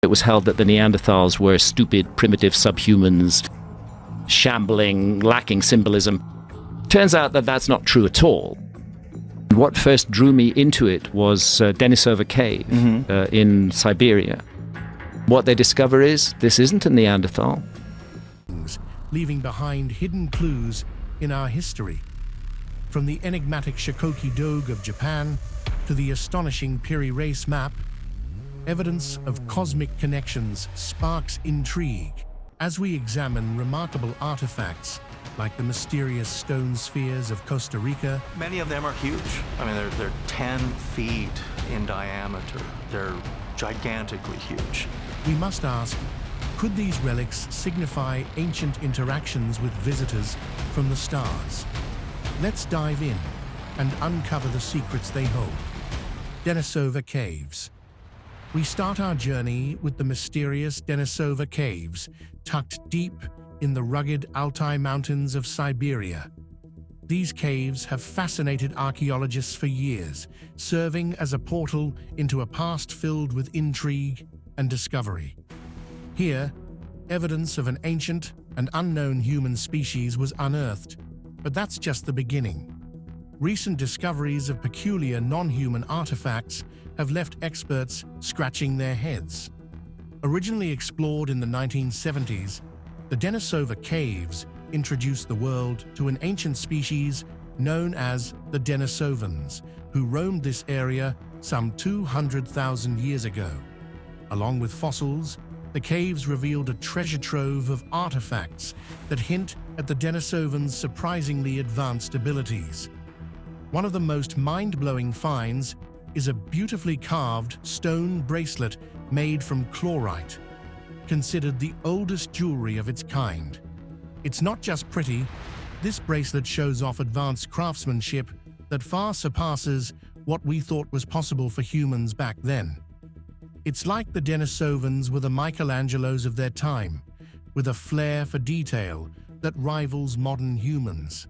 It was held that the Neanderthals were stupid, primitive subhumans, shambling, lacking symbolism. Turns out that that's not true at all. What first drew me into it was Denisova Cave in Siberia. What they discover is this isn't a Neanderthal. Leaving behind hidden clues in our history. From the enigmatic Shakōki Dogū of Japan to the astonishing Piri Reis Map, evidence of cosmic connections sparks intrigue as we examine remarkable artifacts like the mysterious stone spheres of Costa Rica. Many of them are huge. I mean, they're 10 feet in diameter. They're gigantically huge. We must ask, could these relics signify ancient interactions with visitors from the stars? Let's dive in and uncover the secrets they hold. Denisova Caves. We start our journey with the mysterious Denisova Caves, tucked deep in the rugged Altai Mountains of Siberia. These caves have fascinated archaeologists for years, serving as a portal into a past filled with intrigue and discovery. Here, evidence of an ancient and unknown human species was unearthed, but that's just the beginning. Recent discoveries of peculiar non-human artifacts have left experts scratching their heads. Originally explored in the 1970s, the Denisova Caves introduced the world to an ancient species known as the Denisovans, who roamed this area some 200,000 years ago. Along with fossils, the caves revealed a treasure trove of artifacts that hint at the Denisovans' surprisingly advanced abilities. One of the most mind-blowing finds is a beautifully carved stone bracelet made from chlorite, considered the oldest jewelry of its kind. It's not just pretty, this bracelet shows off advanced craftsmanship that far surpasses what we thought was possible for humans back then. It's like the Denisovans were the Michelangelos of their time, with a flair for detail that rivals modern humans.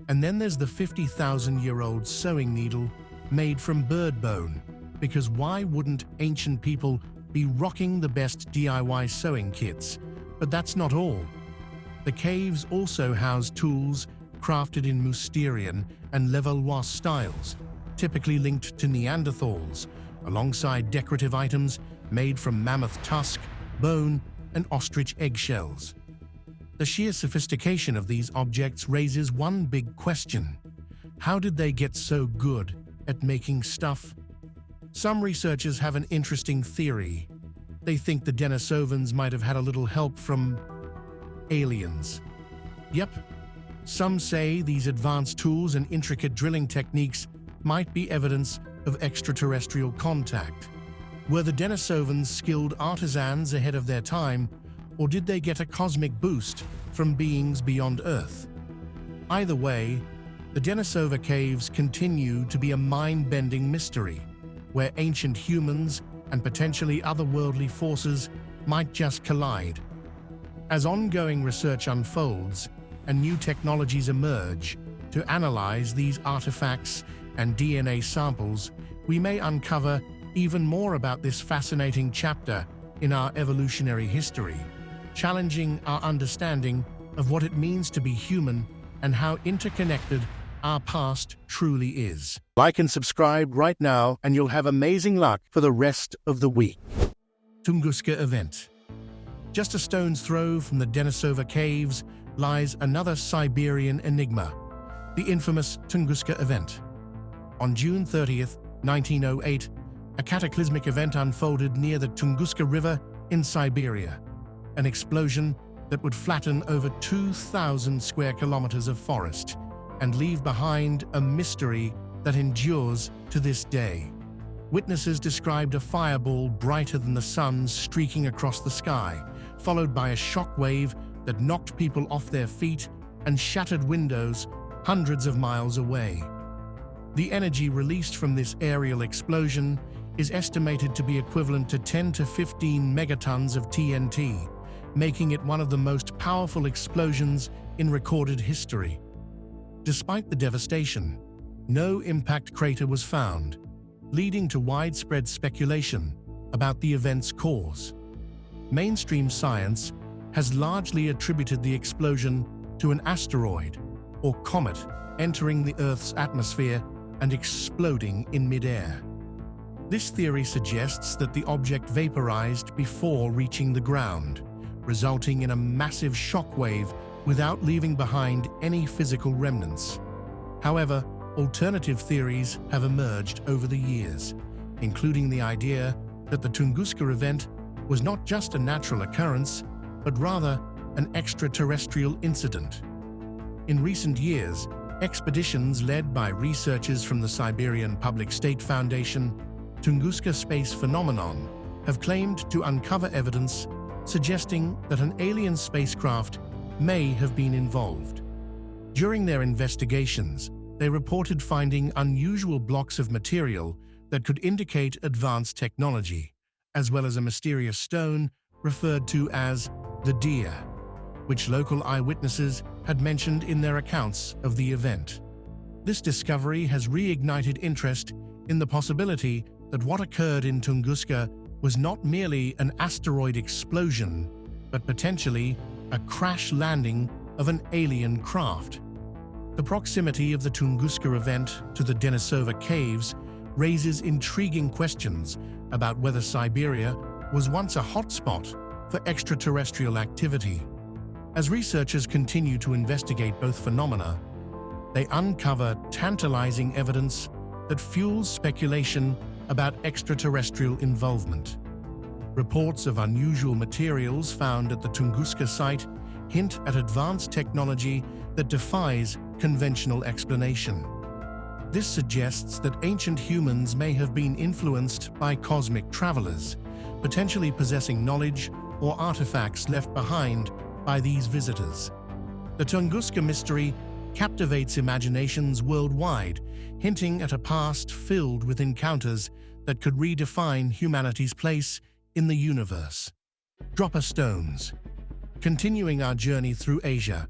And then there's the 50,000-year-old sewing needle made from bird bone, because why wouldn't ancient people be rocking the best DIY sewing kits? But that's not all. The caves also house tools crafted in Mousterian and Levallois styles, typically linked to Neanderthals, alongside decorative items made from mammoth tusk, bone, and ostrich eggshells. The sheer sophistication of these objects raises one big question. How did they get so good at making stuff? Some researchers have an interesting theory. They think the Denisovans might have had a little help from aliens. Yep, some say these advanced tools and intricate drilling techniques might be evidence of extraterrestrial contact. Were the Denisovans skilled artisans ahead of their time, or did they get a cosmic boost from beings beyond Earth? Either way, the Denisova Caves continue to be a mind-bending mystery, where ancient humans and potentially otherworldly forces might just collide. As ongoing research unfolds and new technologies emerge to analyze these artifacts and DNA samples, we may uncover even more about this fascinating chapter in our evolutionary history, challenging our understanding of what it means to be human and how interconnected our past truly is. Like and subscribe right now, and you'll have amazing luck for the rest of the week. Tunguska Event. Just a stone's throw from the Denisova Caves lies another Siberian enigma, the infamous Tunguska Event. On June 30th, 1908, a cataclysmic event unfolded near the Tunguska River in Siberia, an explosion that would flatten over 2,000 square kilometers of forest and leave behind a mystery that endures to this day. Witnesses described a fireball brighter than the sun streaking across the sky, followed by a shockwave that knocked people off their feet and shattered windows hundreds of miles away. The energy released from this aerial explosion is estimated to be equivalent to 10 to 15 megatons of TNT, making it one of the most powerful explosions in recorded history. Despite the devastation, no impact crater was found, leading to widespread speculation about the event's cause. mainstream science has largely attributed the explosion to an asteroid or comet entering the Earth's atmosphere and exploding in midair. This theory suggests that the object vaporized before reaching the ground, resulting in a massive shockwave without leaving behind any physical remnants. However, alternative theories have emerged over the years, including the idea that the Tunguska Event was not just a natural occurrence, but rather an extraterrestrial incident. In recent years, expeditions led by researchers from the Siberian Public State Foundation, Tunguska Space Phenomenon, have claimed to uncover evidence suggesting that an alien spacecraft may have been involved. During their investigations, they reported finding unusual blocks of material that could indicate advanced technology, as well as a mysterious stone referred to as the deer, which local eyewitnesses had mentioned in their accounts of the event. This discovery has reignited interest in the possibility that what occurred in Tunguska was not merely an asteroid explosion, but potentially a crash landing of an alien craft. The proximity of the Tunguska Event to the Denisova Caves raises intriguing questions about whether Siberia was once a hotspot for extraterrestrial activity. As researchers continue to investigate both phenomena, they uncover tantalizing evidence that fuels speculation about extraterrestrial involvement. Reports of unusual materials found at the Tunguska site hint at advanced technology that defies conventional explanation. This suggests that ancient humans may have been influenced by cosmic travelers, potentially possessing knowledge or artifacts left behind by these visitors. The Tunguska mystery captivates imaginations worldwide, hinting at a past filled with encounters that could redefine humanity's place in the universe. Dropper Stones. Continuing our journey through Asia,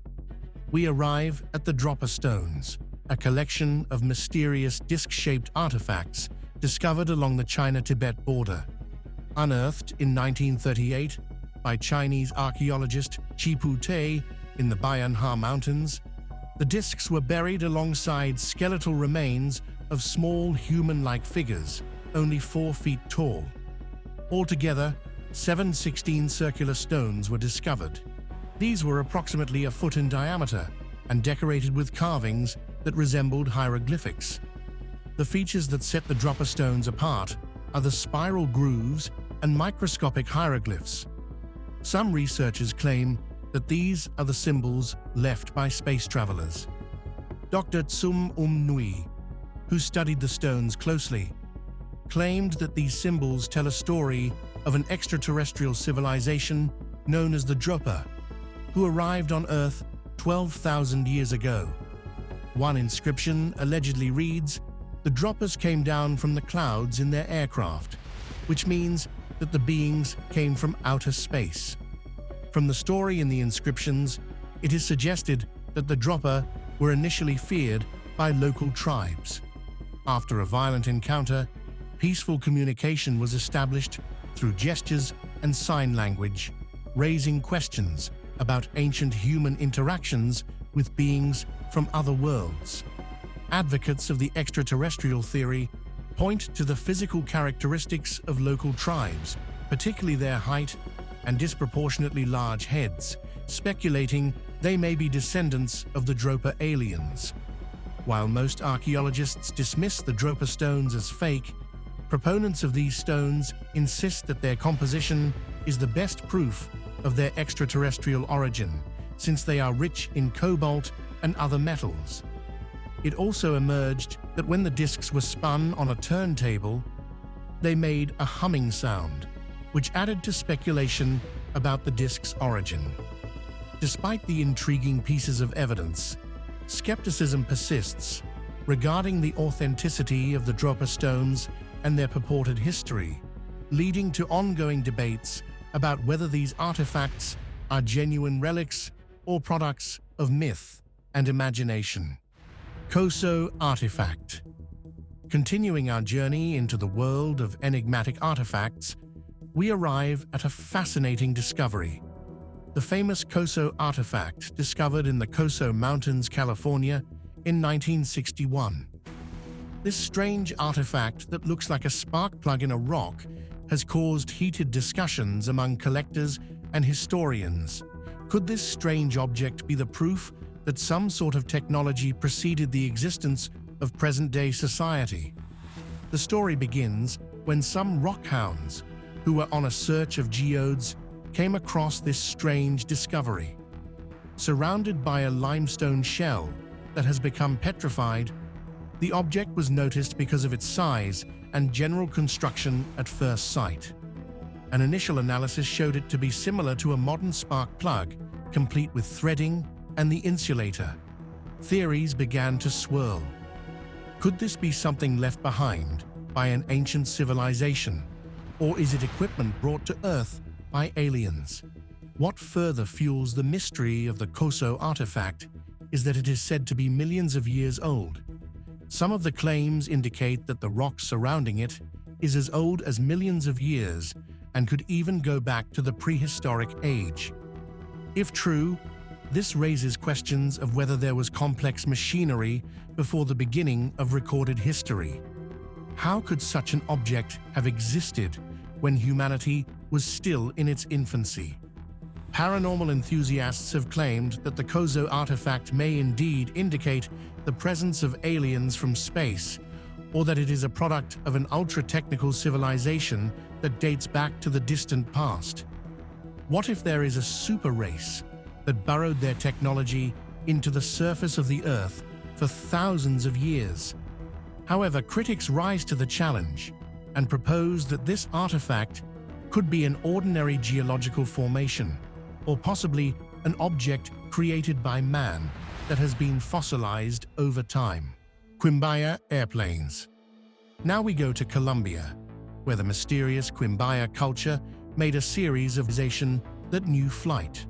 we arrive at the Dropper Stones, a collection of mysterious disc-shaped artifacts discovered along the China-Tibet border. Unearthed in 1938 by Chinese archaeologist Chipu Te in the Bayanha Mountains, the discs were buried alongside skeletal remains of small human-like figures, only 4 feet tall. Altogether, 7 16 circular stones were discovered. These were approximately a foot in diameter and decorated with carvings that resembled hieroglyphics. The features that set the dropper stones apart are the spiral grooves and microscopic hieroglyphs. Some researchers claim that these are the symbols left by space travelers. Dr. Tsum Nui, who studied the stones closely, claimed that these symbols tell a story of an extraterrestrial civilization known as the Dropper, who arrived on Earth 12,000 years ago. One inscription allegedly reads, "The Droppers came down from the clouds in their aircraft," which means that the beings came from outer space. From the story in the inscriptions, it is suggested that the Dropper were initially feared by local tribes. After a violent encounter, peaceful communication was established through gestures and sign language, raising questions about ancient human interactions with beings from other worlds. Advocates of the extraterrestrial theory point to the physical characteristics of local tribes, particularly their height and disproportionately large heads, speculating they may be descendants of the Dropper aliens. While most archaeologists dismiss the Dropper stones as fake, proponents of these stones insist that their composition is the best proof of their extraterrestrial origin, since they are rich in cobalt and other metals. It also emerged that when the discs were spun on a turntable, they made a humming sound, which added to speculation about the disc's origin. Despite the intriguing pieces of evidence, skepticism persists regarding the authenticity of the Dropper stones and their purported history, leading to ongoing debates about whether these artifacts are genuine relics or products of myth and imagination. Koso artifact. Continuing our journey into the world of enigmatic artifacts, we arrive at a fascinating discovery. The famous Koso artifact discovered in the Coso Mountains, California in 1961. This strange artifact that looks like a spark plug in a rock has caused heated discussions among collectors and historians. Could this strange object be the proof that some sort of technology preceded the existence of present-day society? The story begins when some rockhounds, who were on a search of geodes, came across this strange discovery. Surrounded by a limestone shell that has become petrified, the object was noticed because of its size and general construction at first sight. An initial analysis showed it to be similar to a modern spark plug, complete with threading and the insulator. Theories began to swirl. Could this be something left behind by an ancient civilization, or is it equipment brought to Earth by aliens? What further fuels the mystery of the Koso artifact is that it is said to be millions of years old. Some of the claims indicate that the rock surrounding it is as old as millions of years and could even go back to the prehistoric age. If true, this raises questions of whether there was complex machinery before the beginning of recorded history. How could such an object have existed when humanity was still in its infancy? Paranormal enthusiasts have claimed that the Koso artifact may indeed indicate the presence of aliens from space, or that it is a product of an ultra-technical civilization that dates back to the distant past. What if there is a super race that burrowed their technology into the surface of the Earth for thousands of years? However, critics rise to the challenge and propose that this artifact could be an ordinary geological formation, or possibly an object created by man that has been fossilized over time. Quimbaya airplanes. Now we go to Colombia, where the mysterious Quimbaya culture made a series of civilization that knew flight.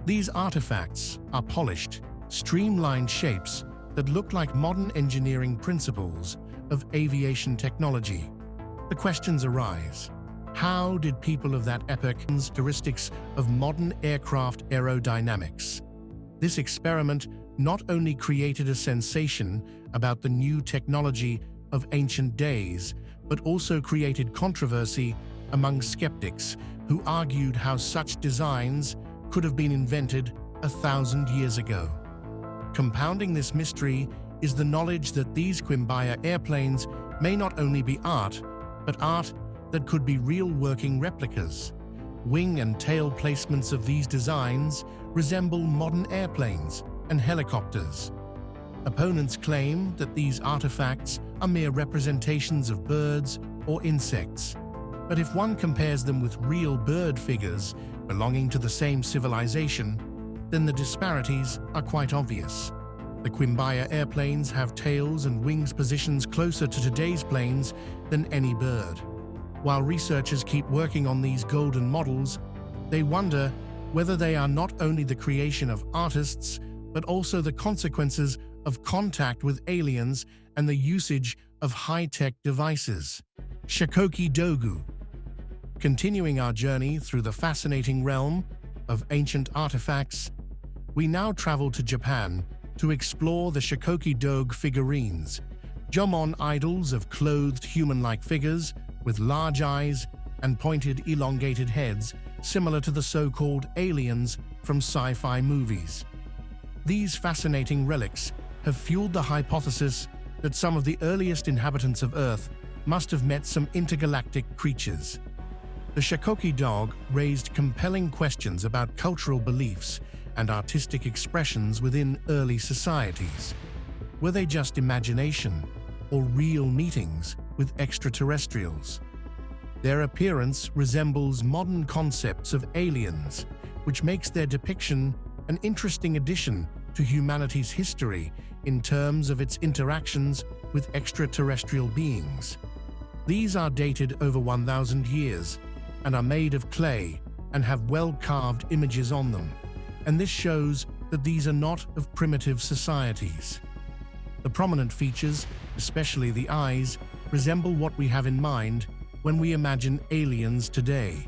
These artifacts are polished, streamlined shapes that look like modern engineering principles of aviation technology. The questions arise. How did people of that epoch characteristics of modern aircraft aerodynamics? This experiment not only created a sensation about the new technology of ancient days, but also created controversy among skeptics who argued how such designs could have been invented 1,000 years ago. Compounding this mystery is the knowledge that these Quimbaya airplanes may not only be art, but art that could be real working replicas. Wing and tail placements of these designs resemble modern airplanes and helicopters. Opponents claim that these artifacts are mere representations of birds or insects. But if one compares them with real bird figures belonging to the same civilization, then the disparities are quite obvious. The Quimbaya airplanes have tails and wings positions closer to today's planes than any bird. While researchers keep working on these golden models, they wonder whether they are not only the creation of artists, but also the consequences of contact with aliens and the usage of high-tech devices. Shakoki Dogu. Continuing our journey through the fascinating realm of ancient artifacts, we now travel to Japan to explore the Shakōki Dogū figurines, Jomon idols of clothed human-like figures with large eyes and pointed elongated heads similar to the so-called aliens from sci-fi movies. These fascinating relics have fueled the hypothesis that some of the earliest inhabitants of Earth must have met some intergalactic creatures. The Shakoki dog raised compelling questions about cultural beliefs and artistic expressions within early societies. Were they just imagination or real meetings with extraterrestrials? Their appearance resembles modern concepts of aliens, which makes their depiction an interesting addition to humanity's history in terms of its interactions with extraterrestrial beings. These are dated over 1,000 years and are made of clay and have well-carved images on them, and this shows that these are not of primitive societies. The prominent features, especially the eyes, resemble what we have in mind when we imagine aliens today.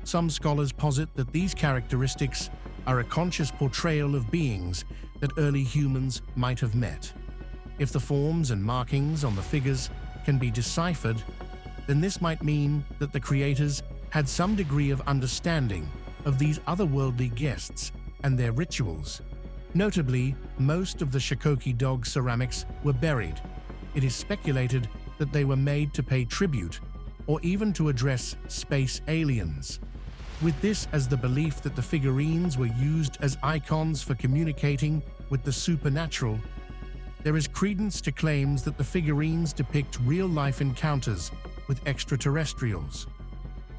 Some scholars posit that these characteristics are a conscious portrayal of beings that early humans might have met. If the forms and markings on the figures can be deciphered, then this might mean that the creators had some degree of understanding of these otherworldly guests and their rituals. Notably, most of the Shakoki Dog ceramics were buried. It is speculated that they were made to pay tribute or even to address space aliens. With this as the belief that the figurines were used as icons for communicating with the supernatural, there is credence to claims that the figurines depict real-life encounters with extraterrestrials.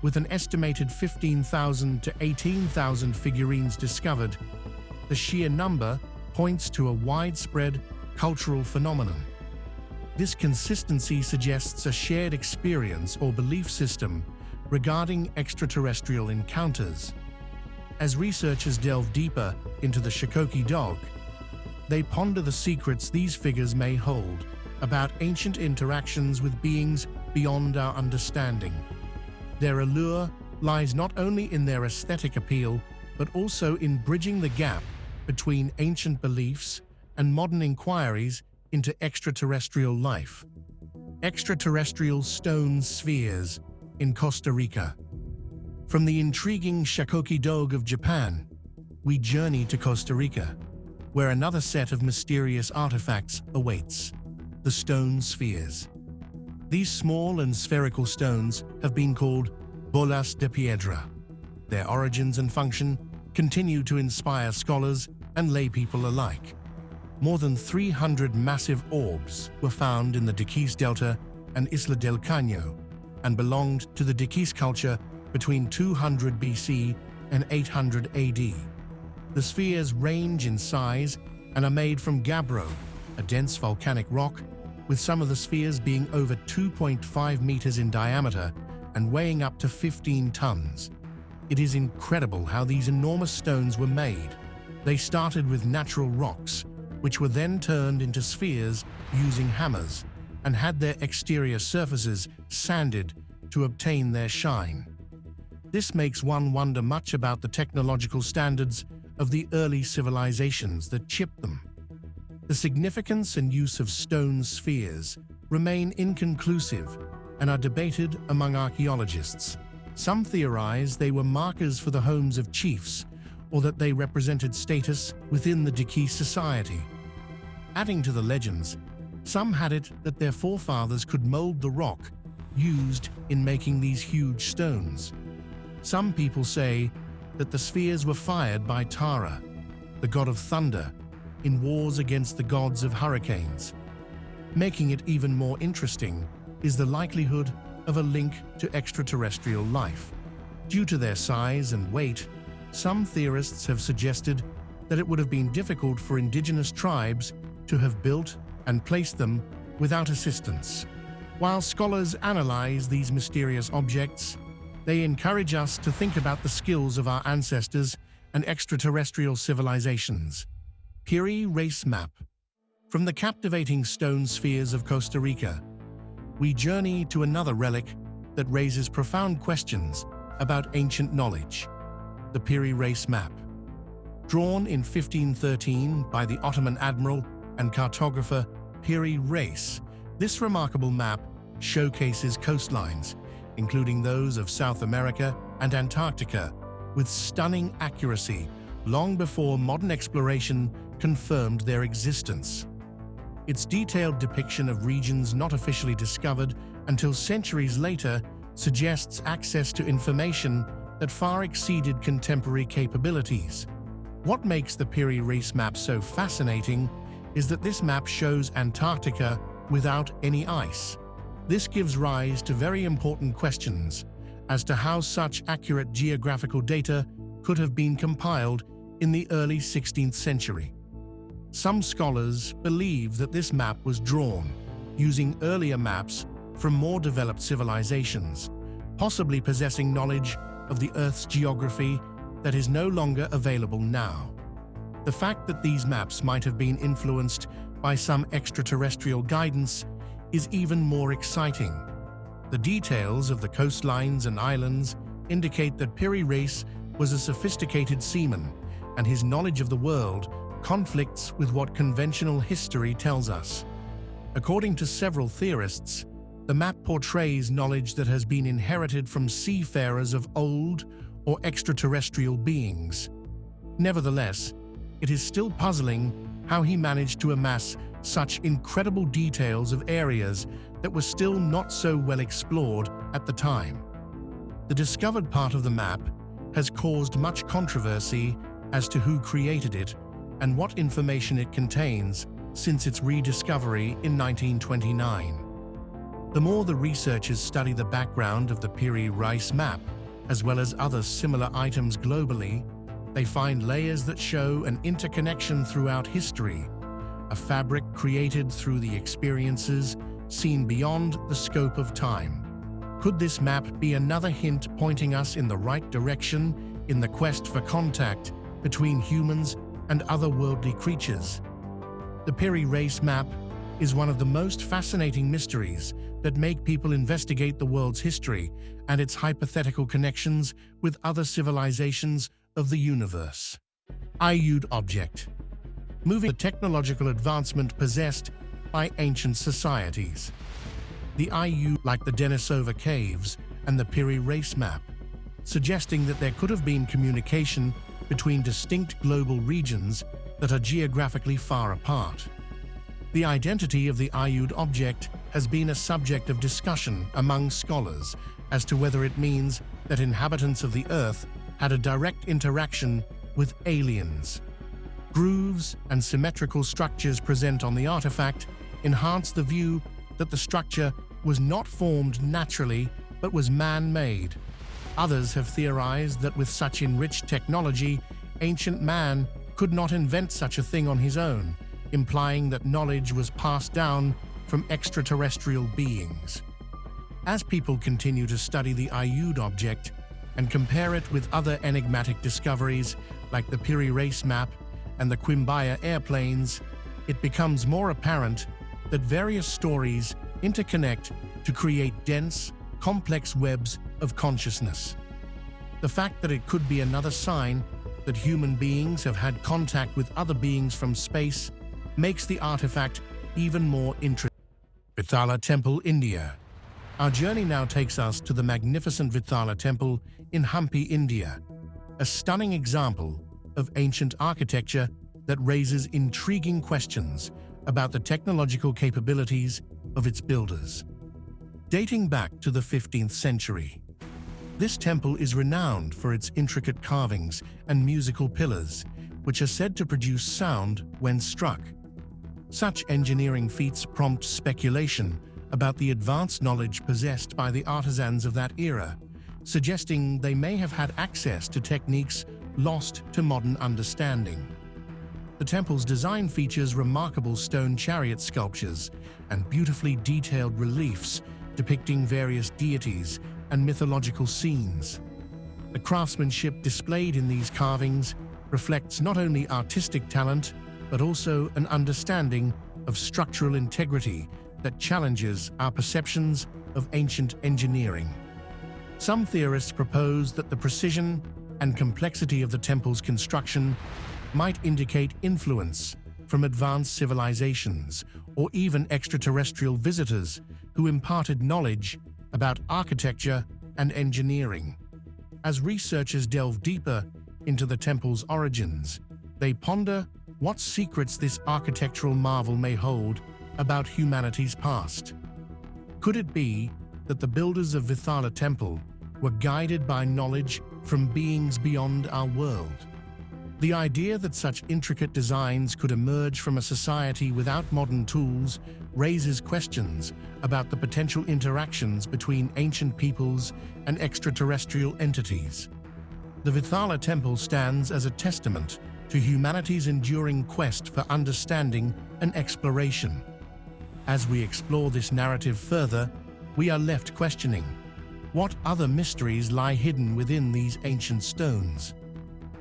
With an estimated 15,000 to 18,000 figurines discovered, the sheer number points to a widespread cultural phenomenon. This consistency suggests a shared experience or belief system regarding extraterrestrial encounters. As researchers delve deeper into the Shakoki Dog, they ponder the secrets these figures may hold about ancient interactions with beings beyond our understanding. Their allure lies not only in their aesthetic appeal, but also in bridging the gap between ancient beliefs and modern inquiries into extraterrestrial life. Extraterrestrial stone spheres in Costa Rica. From the intriguing Shakōki Dogū of Japan, we journey to Costa Rica, where another set of mysterious artifacts awaits: the stone spheres. These small and spherical stones have been called bolas de piedra. Their origins and function continue to inspire scholars and laypeople alike. More than 300 massive orbs were found in the Diquís Delta and Isla del Caño, and belonged to the Diquís culture between 200 BC and 800 AD. The spheres range in size and are made from gabbro, a dense volcanic rock, with some of the spheres being over 2.5 meters in diameter and weighing up to 15 tons. It is incredible how these enormous stones were made. They started with natural rocks, which were then turned into spheres using hammers, and had their exterior surfaces sanded to obtain their shine. This makes one wonder much about the technological standards of the early civilizations that chipped them. The significance and use of stone spheres remain inconclusive and are debated among archaeologists. Some theorize they were markers for the homes of chiefs, or that they represented status within the Diquís society. Adding to the legends, some had it that their forefathers could mold the rock used in making these huge stones. Some people say that the spheres were fired by Tara, the god of thunder, in wars against the gods of hurricanes. Making it even more interesting is the likelihood of a link to extraterrestrial life. Due to their size and weight, some theorists have suggested that it would have been difficult for indigenous tribes to have built and placed them without assistance. While scholars analyze these mysterious objects, they encourage us to think about the skills of our ancestors and extraterrestrial civilizations. Piri Reis Map. From the captivating stone spheres of Costa Rica, we journey to another relic that raises profound questions about ancient knowledge: the Piri Reis Map. Drawn in 1513 by the Ottoman admiral and cartographer Piri Reis, this remarkable map showcases coastlines, including those of South America and Antarctica, with stunning accuracy long before modern exploration confirmed their existence. Its detailed depiction of regions not officially discovered until centuries later suggests access to information that far exceeded contemporary capabilities. What makes the Piri Reis Map so fascinating is that this map shows Antarctica without any ice. This gives rise to very important questions as to how such accurate geographical data could have been compiled in the early 16th century. Some scholars believe that this map was drawn using earlier maps from more developed civilizations, possibly possessing knowledge of the Earth's geography that is no longer available now. The fact that these maps might have been influenced by some extraterrestrial guidance is even more exciting. The details of the coastlines and islands indicate that Piri Reis was a sophisticated seaman, and his knowledge of the world conflicts with what conventional history tells us. According to several theorists, the map portrays knowledge that has been inherited from seafarers of old or extraterrestrial beings. Nevertheless, it is still puzzling how he managed to amass such incredible details of areas that were still not so well explored at the time. The discovered part of the map has caused much controversy as to who created it and what information it contains since its rediscovery in 1929. The more the researchers study the background of the Piri Reis Map, as well as other similar items globally, they find layers that show an interconnection throughout history, a fabric created through the experiences seen beyond the scope of time. Could this map be another hint pointing us in the right direction in the quest for contact between humans and otherworldly creatures? The Piri Reis Map is one of the most fascinating mysteries that make people investigate the world's history and its hypothetical connections with other civilizations of the universe. Ayud object. Moving the technological advancement possessed by ancient societies. The Ayud, like the Denisova Caves and the Piri Reis Map, suggesting that there could have been communication between distinct global regions that are geographically far apart. The identity of the Ayud object has been a subject of discussion among scholars as to whether it means that inhabitants of the Earth had a direct interaction with aliens. Grooves and symmetrical structures present on the artifact enhance the view that the structure was not formed naturally but was man-made. Others have theorized that with such enriched technology, ancient man could not invent such a thing on his own, implying that knowledge was passed down from extraterrestrial beings. As people continue to study the Ayud object and compare it with other enigmatic discoveries like the Piri Reis Map and the Quimbaya airplanes, it becomes more apparent that various stories interconnect to create dense, complex webs of consciousness. The fact that it could be another sign that human beings have had contact with other beings from space makes the artifact even more interesting. Vithala Temple, India. Our journey now takes us to the magnificent Vithala Temple in Hampi, India, a stunning example of ancient architecture that raises intriguing questions about the technological capabilities of its builders. Dating back to the 15th century, this temple is renowned for its intricate carvings and musical pillars, which are said to produce sound when struck. Such engineering feats prompt speculation about the advanced knowledge possessed by the artisans of that era, suggesting they may have had access to techniques lost to modern understanding. The temple's design features remarkable stone chariot sculptures and beautifully detailed reliefs depicting various deities and mythological scenes. The craftsmanship displayed in these carvings reflects not only artistic talent, but also an understanding of structural integrity that challenges our perceptions of ancient engineering. Some theorists propose that the precision and complexity of the temple's construction might indicate influence from advanced civilizations or even extraterrestrial visitors who imparted knowledge about architecture and engineering. As researchers delve deeper into the temple's origins, they ponder what secrets this architectural marvel may hold about humanity's past. Could it be that the builders of Vithala Temple were guided by knowledge from beings beyond our world? The idea that such intricate designs could emerge from a society without modern tools raises questions about the potential interactions between ancient peoples and extraterrestrial entities. The Vithala Temple stands as a testament to humanity's enduring quest for understanding and exploration. As we explore this narrative further, we are left questioning, what other mysteries lie hidden within these ancient stones?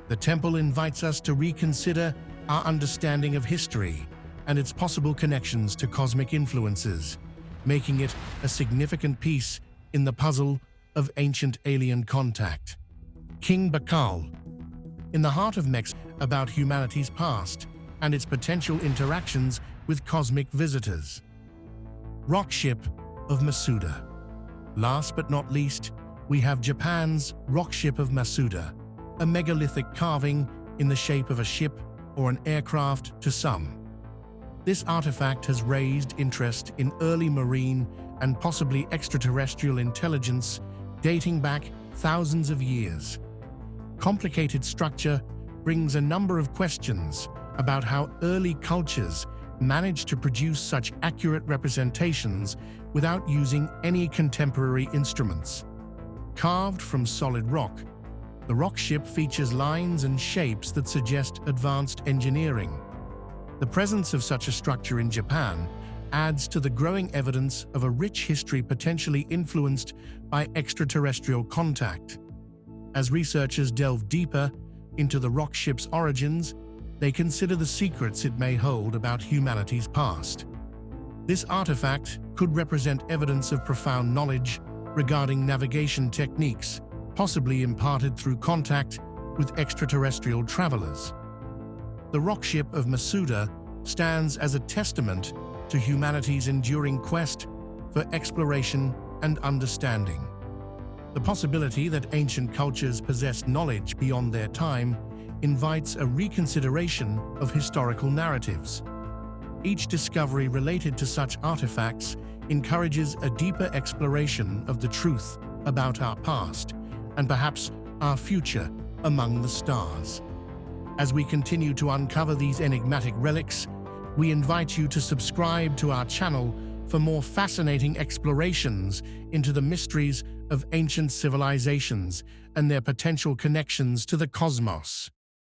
The temple invites us to reconsider our understanding of history and its possible connections to cosmic influences, making it a significant piece in the puzzle of ancient alien contact. King Bakal, in the heart of Mexico, about humanity's past and its potential interactions with cosmic visitors. Rock Ship of Masuda. Last but not least, we have Japan's Rock Ship of Masuda, a megalithic carving in the shape of a ship or an aircraft to some. This artifact has raised interest in early marine and possibly extraterrestrial intelligence dating back thousands of years. Complicated structure brings a number of questions about how early cultures managed to produce such accurate representations without using any contemporary instruments. Carved from solid rock, the rock ship features lines and shapes that suggest advanced engineering. The presence of such a structure in Japan adds to the growing evidence of a rich history potentially influenced by extraterrestrial contact. As researchers delve deeper into the rock ship's origins, they consider the secrets it may hold about humanity's past. This artifact could represent evidence of profound knowledge regarding navigation techniques, possibly imparted through contact with extraterrestrial travelers. The rock ship of Masuda stands as a testament to humanity's enduring quest for exploration and understanding. The possibility that ancient cultures possessed knowledge beyond their time invites a reconsideration of historical narratives. Each discovery related to such artifacts encourages a deeper exploration of the truth about our past and perhaps our future among the stars. As we continue to uncover these enigmatic relics, we invite you to subscribe to our channel for more fascinating explorations into the mysteries of ancient civilizations and their potential connections to the cosmos.